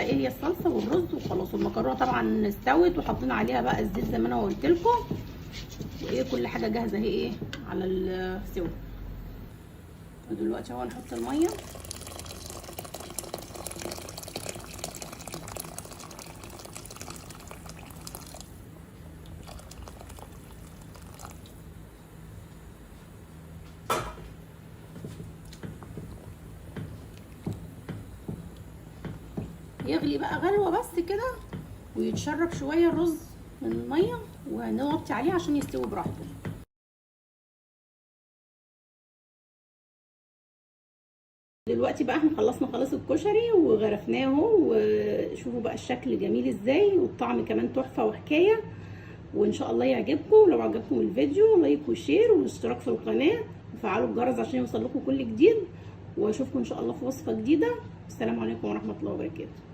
ايه هي الصلصه والرز وخلاص. والمكرونه طبعا استوت وحطينا عليها بقى الزيت زي ما انا قلت لكم، وايه كل حاجه جاهزه اهي ايه على السوا. ودلوقتي اهو نحط الميه. يغلي بقى غلوه بس كده ويتشرب شويه الرز من الميه، ونوطي عليه عشان يستوي براحته. دلوقتي بقى احنا خلصنا خلاص الكشري وغرفناه اهو، وشوفوا بقى الشكل جميل ازاي، والطعم كمان تحفه وحكايه. وان شاء الله يعجبكم. لو عجبكم الفيديو لايك وشير والاشتراك في القناه وفعلوا الجرس عشان يوصل لكم كل جديد. واشوفكم ان شاء الله في وصفه جديده. السلام عليكم ورحمه الله وبركاته.